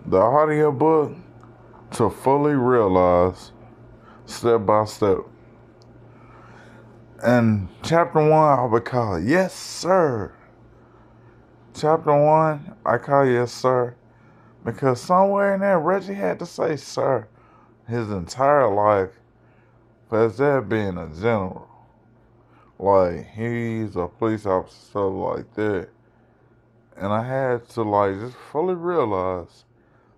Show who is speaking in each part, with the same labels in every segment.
Speaker 1: the audiobook to fully realize step by step. And chapter one, I would call it Yes, Sir. Chapter one, I call it Yes, Sir. Because somewhere in there, Reggie had to say sir his entire life for his dad being a general. Like, he's a police officer, stuff like that. And I had to, like, just fully realize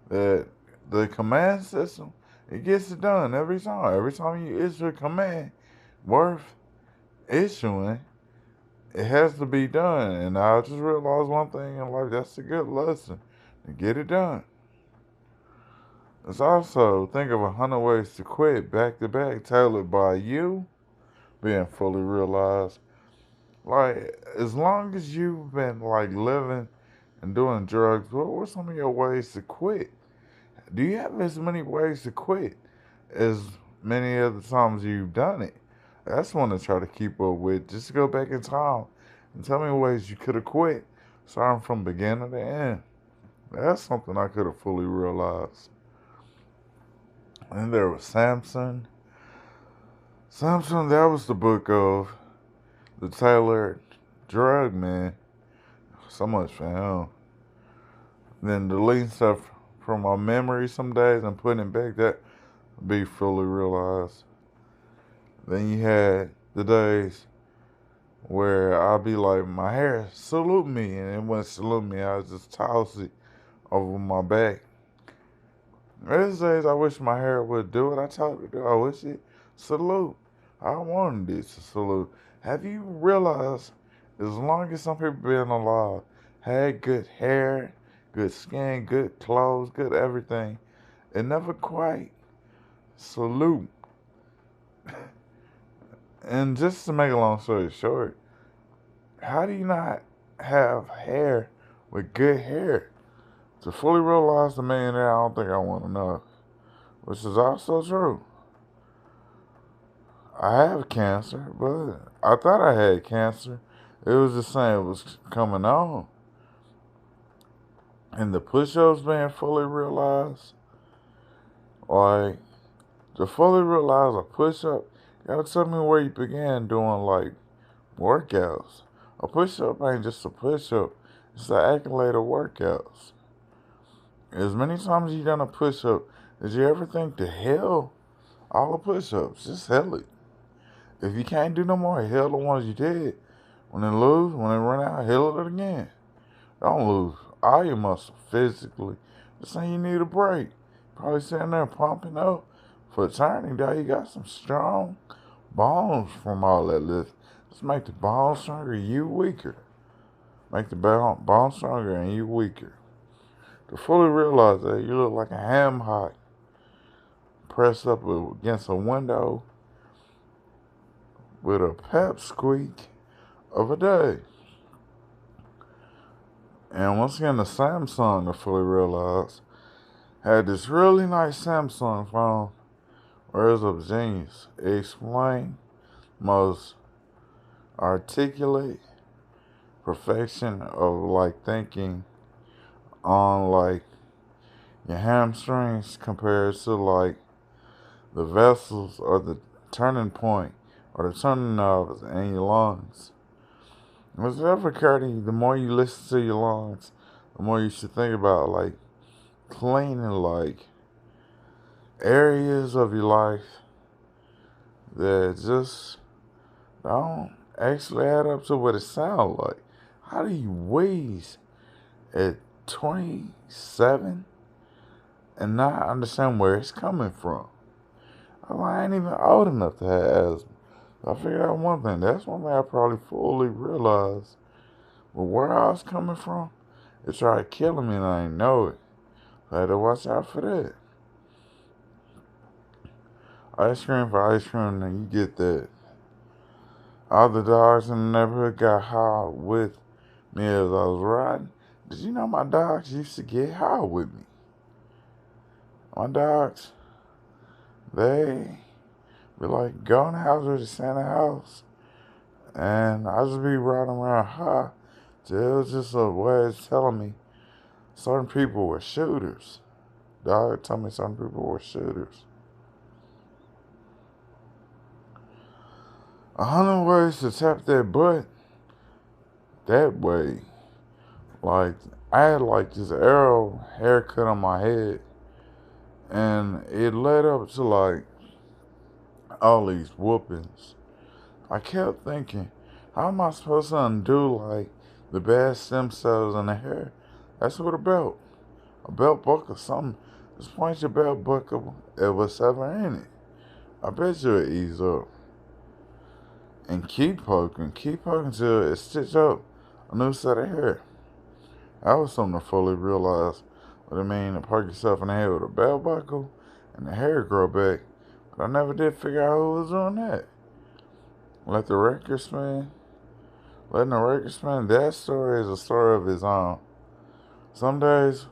Speaker 1: that the command system, it gets it done every time. Every time you issue a command worth issuing, it has to be done. And I just realized one thing in life, that's a good lesson, to get it done. It's also, think of 100 ways to quit back to back, tailored by you, being fully realized. Like, as long as you've been, like, living and doing drugs, what were some of your ways to quit? Do you have as many ways to quit as many of the times you've done it? That's one to try to keep up with. Just go back in time and tell me ways you could have quit, starting from beginning to end. That's something I could have fully realized. And there was Samson. Samson, that was the book of the tailored drug man. So much for him. Then deleting stuff from my memory some days and putting it back, that be fully realized. Then you had the days where I'd be like, my hair, salute me, and it wouldn't salute me. I would just toss it over my back. There's days I wish my hair would do what I told it to do. I wish it salute. I wanted it to salute. Have you realized, as long as some people been alive, had good hair, good skin, good clothes, good everything, it never quite salute. And just to make a long story short, how do you not have hair with good hair? To fully realize the millionaire, I don't think I want enough. Which is also true. I have cancer, but I thought I had cancer. It was just saying it was coming on. And the push-ups being fully realized, like, to fully realize a push-up, you gotta tell me where you began doing, like, workouts. A push-up ain't just a push-up. It's an accolade of workouts. As many times as you done a push-up, did you ever think to hell all the push-ups? Just hell it. If you can't do no more, hell the ones you did. When they lose, when they run out, hell it again. Don't lose all your muscle physically. Just saying you need a break. Probably sitting there pumping up for eternity. Dog, you got some strong bones from all that lift. Just make the bones stronger, you weaker. Make the bone stronger and you weaker. To fully realize that you look like a ham hock pressed up against a window with a pep squeak of a day. And once again, the Samsung, to fully realize, had this really nice Samsung phone where it was a genius. It explained most articulate perfection of, like, thinking on, like, your hamstrings compared to, like, the vessels or the turning point or the turning knobs in your lungs. Was it ever occurred to you, the more you listen to your lungs, the more you should think about, like, cleaning, like, areas of your life that just don't actually add up to what it sounds like? How do you wheeze at 27 and not understand where it's coming from? I ain't even old enough to have asthma. I figured out one thing. That's one thing I probably fully realized. But where I was coming from, it tried killing me and I didn't know it. I had to watch out for that. Ice cream for ice cream, and you get that. All the dogs in the neighborhood got high with me as I was riding. Did you know my dogs used to get high with me? My dogs, they be like, go in the house or just in the house. And I just be riding around high. So it was just a way of telling me certain people were shooters. Dog told me some people were shooters. 100 ways to tap that butt that way. Like, I had like this arrow haircut on my head, and it led up to like all these whoopings. I kept thinking, how am I supposed to undo like the bad stem cells in the hair? That's what a belt buckle, something. Just point your belt buckle at whatever in it. I bet you it'll ease up. And keep poking till it stitch up a new set of hair. I was something to fully realize what it means to poke yourself in the head with a belt buckle and the hair grow back. But I never did figure out who was doing that. Let the record spin. Letting the record spin, that story is a story of its own. Some days,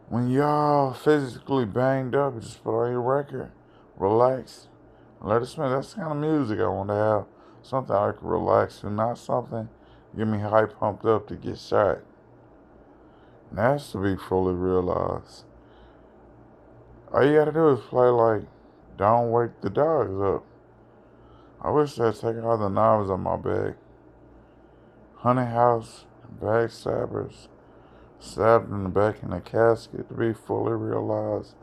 Speaker 1: when y'all physically banged up, just put on your record, relax, and let it spin. That's the kind of music I want to have. Something I can relax to, not something get me hype pumped up to get shot. And that's to be fully realized. All you gotta do is play like Don't Wake the Dogs Up. I wish I'd taken all the knives on my bag. Honey House, Backstabbers, stabbed in the back in a casket to be fully realized.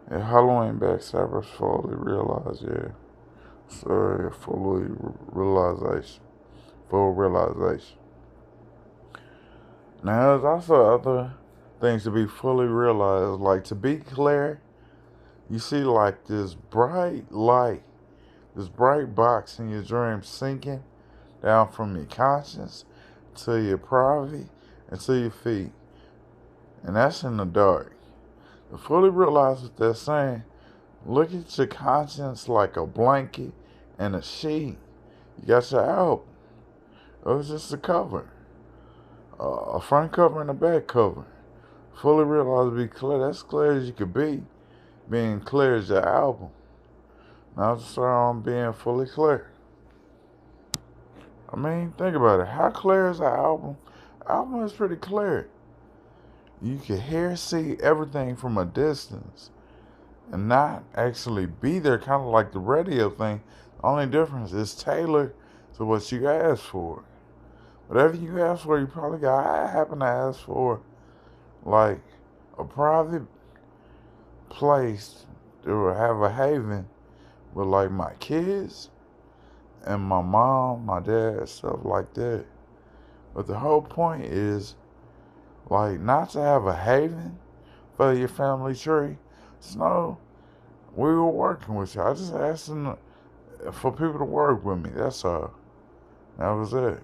Speaker 1: And Halloween Backstabbers fully realized, yeah. Sorry, fully realization. Full realization. Now, there's also other things to be fully realized. Like, to be clear, you see like this bright light, this bright box in your dream sinking down from your conscience to your private and to your feet. And that's in the dark. To fully realize what they're saying, look at your conscience like a blanket and a sheet. You got your album. It was just a cover. A front cover and a back cover. Fully realize, be clear. That's clear as you could be. Being clear as your album. Now to start on being fully clear. I mean, think about it. How clear is our album? Album is pretty clear. You can hear, see everything from a distance and not actually be there, kind of like the radio thing. The only difference is tailored to what you asked for. Whatever you ask for, you probably got. I happen to ask for like a private place to have a haven with like my kids and my mom, my dad, stuff like that. But the whole point is like not to have a haven for your family tree. So we were working with you. I just asked them for people to work with me. That's all. That was it.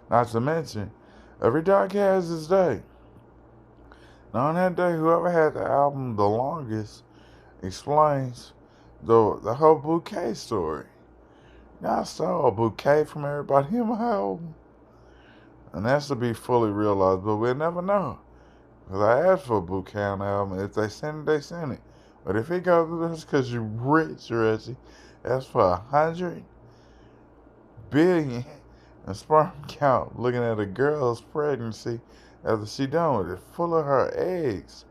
Speaker 1: Not to mention, every dog has his day. Now on that day, whoever had the album the longest explains the whole bouquet story. Now I stole a bouquet from everybody in my album. And that's to be fully realized, but we'll never know. Because I asked for a bouquet on the album. If they send it, they send it. But if it goes to this because you're rich, Reggie, that's for 100 billion and sperm count looking at a girl's pregnancy after she done with it, full of her eggs.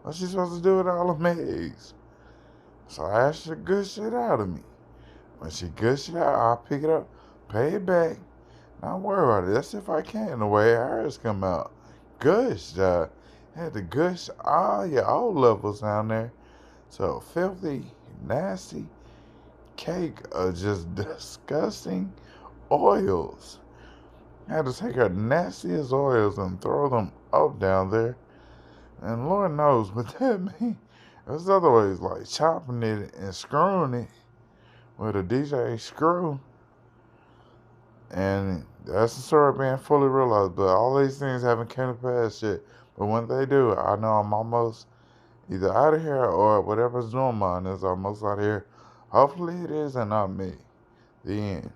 Speaker 1: What's she supposed to do with all them eggs? So I asked her good shit out of me. When she good shit out, I'll pick it up, pay it back. Don't worry about it. That's if I can, the way hers come out. Gush, had to gush all your old levels down there. So filthy, nasty cake of just disgusting oils. I had to take her nastiest oils and throw them up down there. And Lord knows what that means. There's other ways like chopping it and screwing it with a DJ screw. And that's the story being fully realized. But all these things haven't come to pass yet. But when they do, I know I'm almost either out of here or whatever's doing mine is almost out of here. Hopefully it is and not me. The end.